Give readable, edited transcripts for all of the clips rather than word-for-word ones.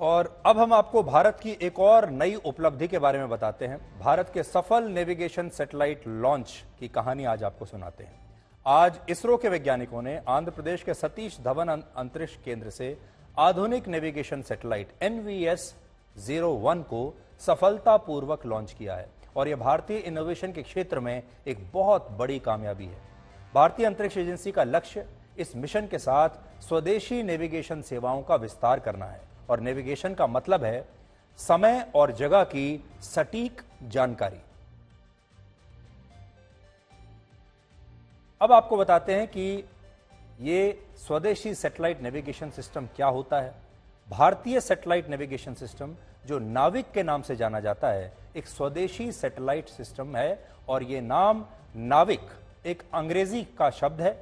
और अब हम आपको भारत की एक और नई उपलब्धि के बारे में बताते हैं। भारत के सफल नेविगेशन सैटेलाइट लॉन्च की कहानी आज आपको सुनाते हैं। आज इसरो के वैज्ञानिकों ने आंध्र प्रदेश के सतीश धवन अंतरिक्ष केंद्र से आधुनिक नेविगेशन सैटेलाइट NVS-01 को सफलतापूर्वक लॉन्च किया है और यह भारतीय इनोवेशन के क्षेत्र में एक बहुत बड़ी कामयाबी है। भारतीय अंतरिक्ष एजेंसी का लक्ष्य इस मिशन के साथ स्वदेशी नेविगेशन सेवाओं का विस्तार करना है और नेविगेशन का मतलब है समय और जगह की सटीक जानकारी। अब आपको बताते हैं कि ये स्वदेशी सैटेलाइट नेविगेशन सिस्टम क्या होता है। भारतीय सैटेलाइट नेविगेशन सिस्टम, जो नाविक के नाम से जाना जाता है, एक स्वदेशी सैटेलाइट सिस्टम है और यह नाम नाविक एक अंग्रेजी का शब्द है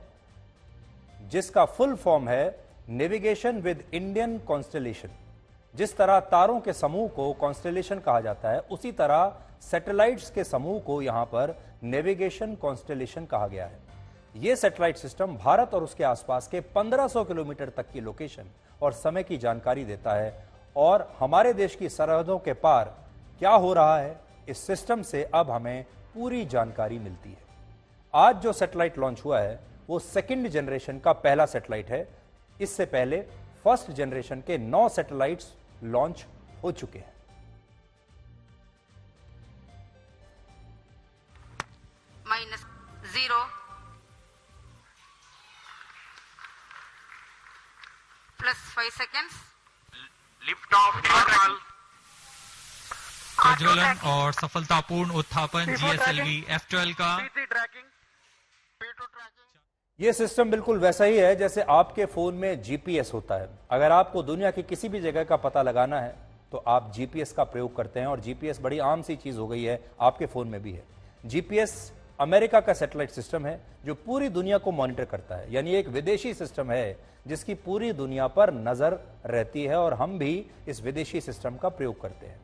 जिसका फुल फॉर्म है नेविगेशन विद इंडियन कॉन्स्टेलेशन। जिस तरह तारों के समूह को कॉन्स्टेलेशन कहा जाता है, उसी तरह सैटेलाइट्स के समूह को यहां पर नेविगेशन कॉन्स्टेलेशन कहा गया है। यह सैटेलाइट सिस्टम भारत और उसके आसपास के 1500 किलोमीटर तक की लोकेशन और समय की जानकारी देता है और हमारे देश की सरहदों के पार क्या हो रहा है, इस सिस्टम से अब हमें पूरी जानकारी मिलती है। आज जो सैटेलाइट लॉन्च हुआ है वो सेकंड जनरेशन का पहला सैटेलाइट है। इससे पहले फर्स्ट जनरेशन के 9 सैटेलाइट्स लॉन्च हो चुके हैं। -0 +5 seconds लिफ्ट ऑफ नॉर्मल। प्रज्वलन और सफलतापूर्ण उत्थापन GSLV F12 का। यह सिस्टम बिल्कुल वैसा ही है जैसे आपके फोन में GPS होता है। अगर आपको दुनिया की किसी भी जगह का पता लगाना है तो आप GPS का प्रयोग करते हैं और GPS बड़ी आम सी चीज हो गई है, आपके फोन में भी है। GPS अमेरिका का सैटेलाइट सिस्टम है जो पूरी दुनिया को मॉनिटर करता है, यानी एक विदेशी सिस्टम है जिसकी पूरी दुनिया पर नजर रहती है और हम भी इस विदेशी सिस्टम का प्रयोग करते हैं।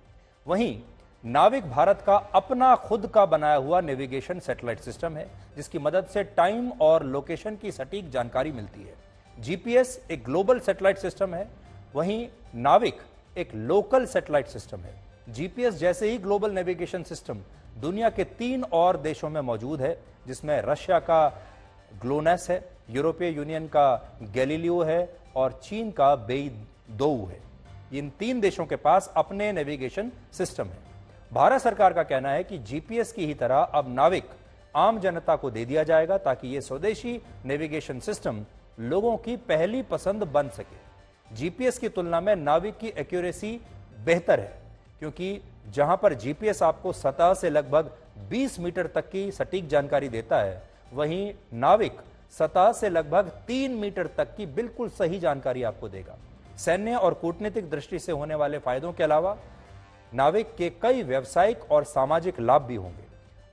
वहीं नाविक भारत का अपना खुद का बनाया हुआ नेविगेशन सैटेलाइट सिस्टम है जिसकी मदद से टाइम और लोकेशन की सटीक जानकारी मिलती है। GPS एक ग्लोबल सैटेलाइट सिस्टम है, वहीं नाविक एक लोकल सैटेलाइट सिस्टम है। GPS जैसे ही ग्लोबल नेविगेशन सिस्टम दुनिया के 3 और देशों में मौजूद है, जिसमें रशिया का ग्लोनस है, यूरोपीय यूनियन का गैलीलियो है और चीन का बेईदोउ है। इन 3 देशों के पास अपने नेविगेशन सिस्टम है। भारत सरकार का कहना है कि GPS की ही तरह अब नाविक आम जनता को दे दिया जाएगा ताकि यह स्वदेशी नेविगेशन सिस्टम लोगों की पहली पसंद बन सके। GPS की तुलना में नाविक की एक्यूरेसी बेहतर है क्योंकि जहां पर GPS आपको सतह से लगभग 20 मीटर तक की सटीक जानकारी देता है, वहीं नाविक सतह से लगभग 3 मीटर तक की बिल्कुल सही जानकारी आपको देगा। सैन्य और कूटनीतिक दृष्टि से होने वाले फायदों के अलावा नाविक के कई व्यावसायिक और सामाजिक लाभ भी होंगे।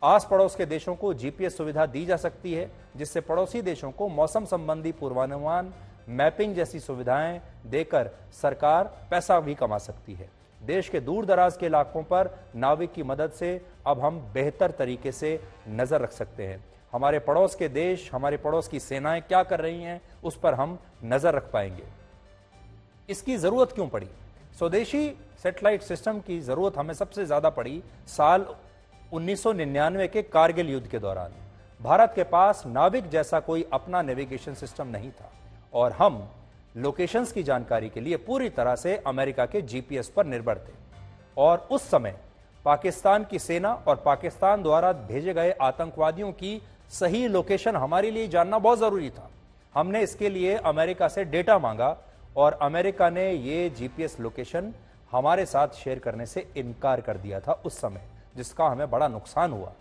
आस पड़ोस के देशों को GPS सुविधा दी जा सकती है जिससे पड़ोसी देशों को मौसम संबंधी पूर्वानुमान, मैपिंग जैसी सुविधाएं देकर सरकार पैसा भी कमा सकती है। देश के दूर दराज के इलाकों पर नाविक की मदद से अब हम बेहतर तरीके से नजर रख सकते हैं। हमारे पड़ोस के देश, हमारे पड़ोस की सेनाएं क्या कर रही हैं उस पर हम नजर रख पाएंगे। इसकी जरूरत क्यों पड़ी? स्वदेशी सैटेलाइट सिस्टम की जरूरत हमें सबसे ज्यादा पड़ी साल 1999 के कारगिल युद्ध के दौरान। भारत के पास नाविक जैसा कोई अपना नेविगेशन सिस्टम नहीं था और हम लोकेशंस की जानकारी के लिए पूरी तरह से अमेरिका के GPS पर निर्भर थे। और उस समय पाकिस्तान की सेना और पाकिस्तान द्वारा भेजे गए आतंकवादियों की सही लोकेशन हमारे लिए जानना बहुत जरूरी था। हमने इसके लिए अमेरिका से डेटा मांगा और अमेरिका ने ये GPS लोकेशन हमारे साथ शेयर करने से इनकार कर दिया था उस समय, जिसका हमें बड़ा नुकसान हुआ।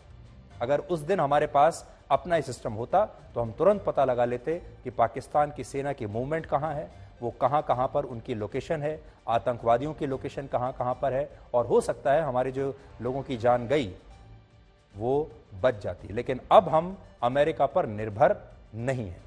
अगर उस दिन हमारे पास अपना ही सिस्टम होता तो हम तुरंत पता लगा लेते कि पाकिस्तान की सेना की मूवमेंट कहां है, वो कहां कहां पर उनकी लोकेशन है, आतंकवादियों की लोकेशन कहां कहां पर है, और हो सकता है हमारे जो लोगों की जान गई वो बच जाती। लेकिन अब हम अमेरिका पर निर्भर नहीं है।